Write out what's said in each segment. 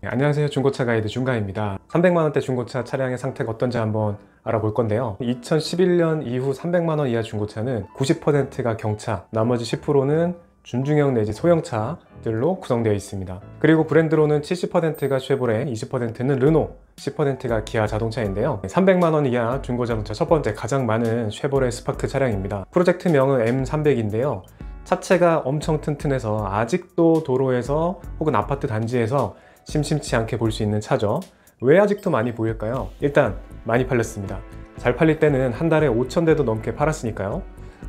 안녕하세요. 중고차 가이드 중가입니다. 300만원대 중고차 차량의 상태가 어떤지 한번 알아볼 건데요. 2011년 이후 300만원 이하 중고차는 90%가 경차, 나머지 10%는 준중형 내지 소형차들로 구성되어 있습니다. 그리고 브랜드로는 70%가 쉐보레, 20%는 르노, 10%가 기아 자동차인데요. 300만원 이하 중고자동차 첫 번째 가장 많은 쉐보레 스파크 차량입니다. 프로젝트명은 M300인데요. 차체가 엄청 튼튼해서 아직도 도로에서 혹은 아파트 단지에서 심심치 않게 볼 수 있는 차죠. 왜 아직도 많이 보일까요? 일단 많이 팔렸습니다. 잘 팔릴 때는 한 달에 5,000대도 넘게 팔았으니까요.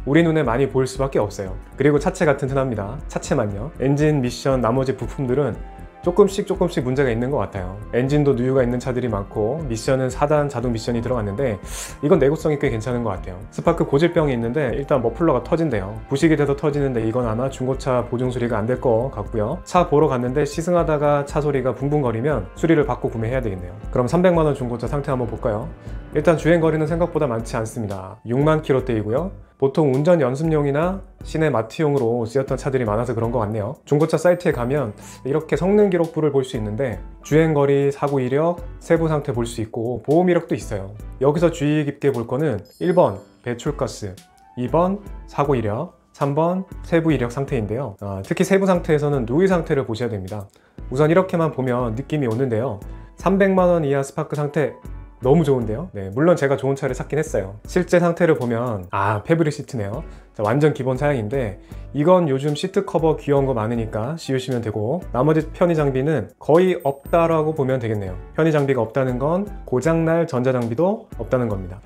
우리 눈에 많이 보일 수밖에 없어요. 그리고 차체가 튼튼합니다. 차체만요. 엔진, 미션, 나머지 부품들은 조금씩 문제가 있는 것 같아요. 엔진도 누유가 있는 차들이 많고, 미션은 4단 자동 미션이 들어갔는데 이건 내구성이 꽤 괜찮은 것 같아요. 스파크 고질병이 있는데 일단 머플러가 터진대요. 부식이 돼서 터지는데 이건 아마 중고차 보증 수리가 안 될 것 같고요. 차 보러 갔는데 시승하다가 차 소리가 붕붕거리면 수리를 받고 구매해야 되겠네요. 그럼 300만원 중고차 상태 한번 볼까요? 일단 주행거리는 생각보다 많지 않습니다. 6만 킬로대이고요. 보통 운전 연습용이나 시내 마트용으로 쓰였던 차들이 많아서 그런 것 같네요. 중고차 사이트에 가면 이렇게 성능 기록부를 볼 수 있는데 주행거리, 사고 이력, 세부 상태 볼 수 있고 보험 이력도 있어요. 여기서 주의 깊게 볼 거는 1번 배출가스, 2번 사고 이력, 3번 세부 이력 상태인데요. 특히 세부 상태에서는 누유 상태를 보셔야 됩니다. 우선 이렇게만 보면 느낌이 오는데요. 300만원 이하 스파크 상태 너무 좋은데요. 네, 물론 제가 좋은 차를 샀긴 했어요. 실제 상태를 보면 패브릭 시트네요. 자, 완전 기본 사양인데 이건 요즘 시트 커버 귀여운 거 많으니까 씌우시면 되고, 나머지 편의 장비는 거의 없다라고 보면 되겠네요. 편의 장비가 없다는 건 고장날 전자장비도 없다는 겁니다.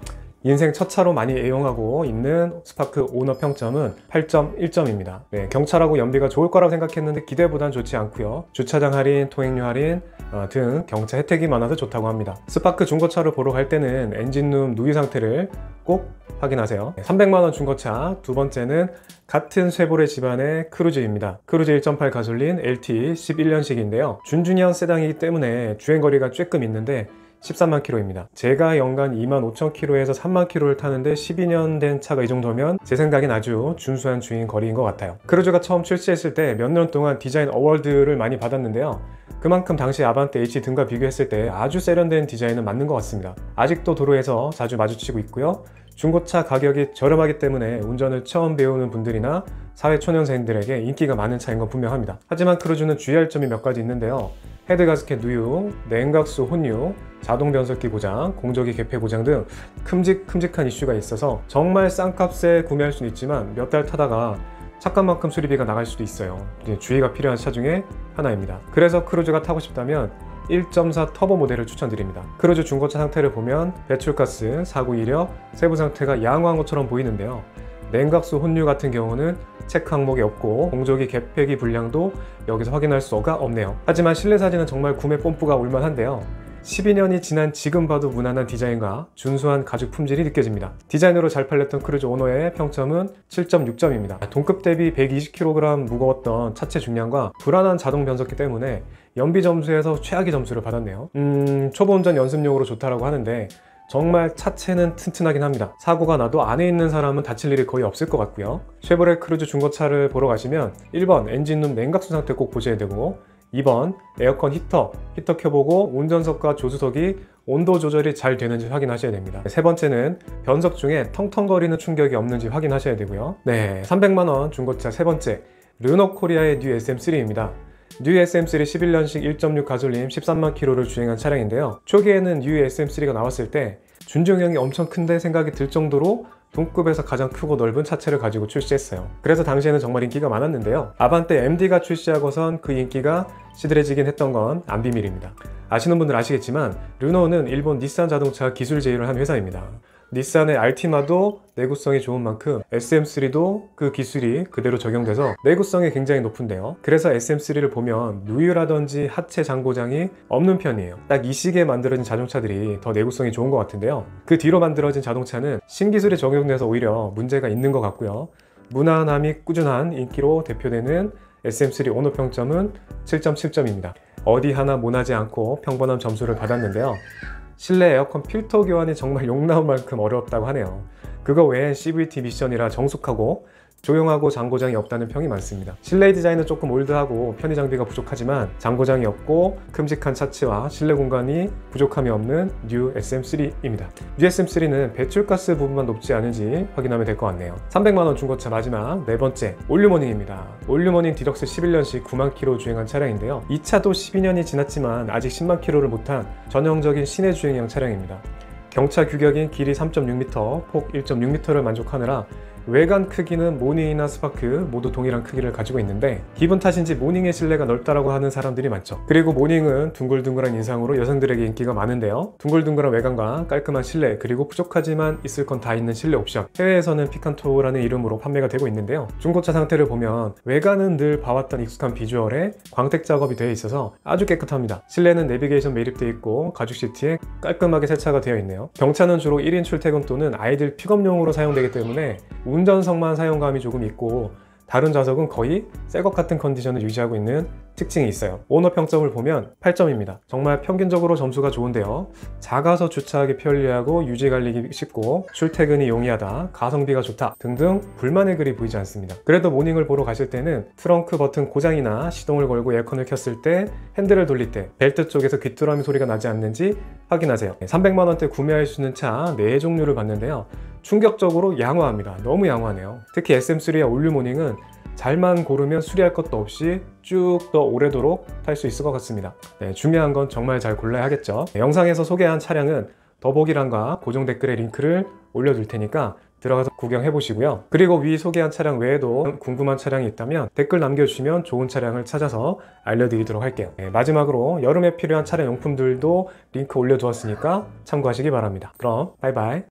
인생 첫 차로 많이 애용하고 있는 스파크 오너 평점은 8.1점입니다. 네, 경차라고 연비가 좋을 거라고 생각했는데 기대보단 좋지 않고요. 주차장 할인, 통행료 할인 등 경차 혜택이 많아서 좋다고 합니다. 스파크 중고차를 보러 갈 때는 엔진룸 누유 상태를 꼭 확인하세요. 300만원 중고차 두 번째는 같은 쉐보레 집안의 크루즈입니다. 크루즈 1.8 가솔린 LT 11년식인데요. 준중형 세단이기 때문에 주행거리가 조금 있는데 13만 킬로입니다. 제가 연간 25,000킬로에서 3만 킬로를 타는데 12년 된 차가 이 정도면 제 생각엔 아주 준수한 주행 거리인 것 같아요. 크루즈가 처음 출시했을 때 몇 년 동안 디자인 어워드를 많이 받았는데요. 그만큼 당시 아반떼 H 등과 비교했을 때 아주 세련된 디자인은 맞는 것 같습니다. 아직도 도로에서 자주 마주치고 있고요. 중고차 가격이 저렴하기 때문에 운전을 처음 배우는 분들이나 사회초년생들에게 인기가 많은 차인 건 분명합니다. 하지만 크루즈는 주의할 점이 몇 가지 있는데요. 헤드 가스켓 누유, 냉각수 혼유, 자동 변속기 고장, 공조기 개폐 고장 등 큼직큼직한 이슈가 있어서 정말 싼 값에 구매할 수는 있지만 몇 달 타다가 차값만큼 수리비가 나갈 수도 있어요. 주의가 필요한 차 중에 하나입니다. 그래서 크루즈가 타고 싶다면 1.4 터보 모델을 추천드립니다. 크루즈 중고차 상태를 보면 배출가스, 사고 이력, 세부 상태가 양호한 것처럼 보이는데요. 냉각수 혼유 같은 경우는 체크 항목이 없고 공조기 개폐기 불량도 여기서 확인할 수가 없네요. 하지만 실내 사진은 정말 구매 뽐뿌가 올만한데요. 12년이 지난 지금 봐도 무난한 디자인과 준수한 가죽 품질이 느껴집니다. 디자인으로 잘 팔렸던 크루즈 오너의 평점은 7.6점입니다. 동급 대비 120kg 무거웠던 차체 중량과 불안한 자동 변속기 때문에 연비 점수에서 최악의 점수를 받았네요. 초보 운전 연습용으로 좋다라고 하는데 정말 차체는 튼튼하긴 합니다. 사고가 나도 안에 있는 사람은 다칠 일이 거의 없을 것 같고요. 쉐보레 크루즈 중고차를 보러 가시면 1번 엔진룸 냉각수 상태 꼭 보셔야 되고, 2번 에어컨 히터 켜보고 운전석과 조수석이 온도 조절이 잘 되는지 확인하셔야 됩니다. 세 번째는 변속 중에 텅텅거리는 충격이 없는지 확인하셔야 되고요. 네, 300만원 중고차 세 번째, 르노 코리아의 뉴 SM3입니다. 뉴 SM3 11년식 1.6 가솔린 13만 킬로를 주행한 차량인데요. 초기에는 뉴 SM3가 나왔을 때 준중형이 엄청 큰데 생각이 들 정도로 동급에서 가장 크고 넓은 차체를 가지고 출시했어요. 그래서 당시에는 정말 인기가 많았는데요. 아반떼 MD가 출시하고선 그 인기가 시들해지긴 했던 건 안 비밀입니다. 아시는 분들 아시겠지만 르노는 일본 닛산 자동차 기술 제휴를 한 회사입니다. 닛산의 알티마도 내구성이 좋은 만큼 SM3도 그 기술이 그대로 적용돼서 내구성이 굉장히 높은데요. 그래서 SM3를 보면 누유라든지 하체 장고장이 없는 편이에요. 딱 이 시기에 만들어진 자동차들이 더 내구성이 좋은 것 같은데요. 그 뒤로 만들어진 자동차는 신기술이 적용돼서 오히려 문제가 있는 것 같고요. 무난함이 꾸준한 인기로 대표되는 SM3 오너 평점은 7.7점입니다. 어디 하나 모나지 않고 평범한 점수를 받았는데요. 실내 에어컨 필터 교환이 정말 욕 나올 만큼 어렵다고 하네요. 그거 외엔 CVT 미션이라 정숙하고 조용하고 장고장이 없다는 평이 많습니다. 실내 디자인은 조금 올드하고 편의 장비가 부족하지만 장고장이 없고 큼직한 차체와 실내 공간이 부족함이 없는 뉴 SM3입니다. 뉴 SM3는 배출가스 부분만 높지 않은지 확인하면 될 것 같네요. 300만원 중고차 마지막 네 번째 올류모닝입니다. 올류모닝 디럭스 11년식 9만 킬로 주행한 차량인데요. 이 차도 12년이 지났지만 아직 10만 킬로를 못한 전형적인 시내 주행형 차량입니다. 경차 규격인 길이 3.6m, 폭 1.6m를 만족하느라 외관 크기는 모닝이나 스파크 모두 동일한 크기를 가지고 있는데 기분 탓인지 모닝의 실내가 넓다라고 하는 사람들이 많죠. 그리고 모닝은 둥글둥글한 인상으로 여성들에게 인기가 많은데요. 둥글둥글한 외관과 깔끔한 실내, 그리고 부족하지만 있을 건 다 있는 실내 옵션, 해외에서는 피칸토라는 이름으로 판매가 되고 있는데요. 중고차 상태를 보면 외관은 늘 봐왔던 익숙한 비주얼에 광택 작업이 되어 있어서 아주 깨끗합니다. 실내는 내비게이션 매립되어 있고 가죽 시트에 깔끔하게 세차가 되어 있네요. 경차는 주로 1인 출퇴근 또는 아이들 픽업용으로 사용되기 때문에 운전석만 사용감이 조금 있고 다른 좌석은 거의 새 것 같은 컨디션을 유지하고 있는 특징이 있어요. 오너 평점을 보면 8점입니다. 정말 평균적으로 점수가 좋은데요. 작아서 주차하기 편리하고 유지 관리기 쉽고 출퇴근이 용이하다, 가성비가 좋다 등등 불만의 글이 보이지 않습니다. 그래도 모닝을 보러 가실 때는 트렁크 버튼 고장이나 시동을 걸고 에어컨을 켰을 때, 핸들을 돌릴 때 벨트 쪽에서 귀뚜라미 소리가 나지 않는지 확인하세요. 300만원대 구매할 수 있는 차 4종류를 봤는데요. 충격적으로 양호합니다. 너무 양호하네요. 특히 SM3와 올류모닝은 잘만 고르면 수리할 것도 없이 쭉 더 오래도록 탈 수 있을 것 같습니다. 중요한 건 정말 잘 골라야 하겠죠. 영상에서 소개한 차량은 더보기란과 고정 댓글에 링크를 올려둘 테니까 들어가서 구경해 보시고요. 그리고 위 소개한 차량 외에도 궁금한 차량이 있다면 댓글 남겨주시면 좋은 차량을 찾아서 알려드리도록 할게요. 마지막으로 여름에 필요한 차량 용품들도 링크 올려두었으니까 참고하시기 바랍니다. 그럼 바이바이.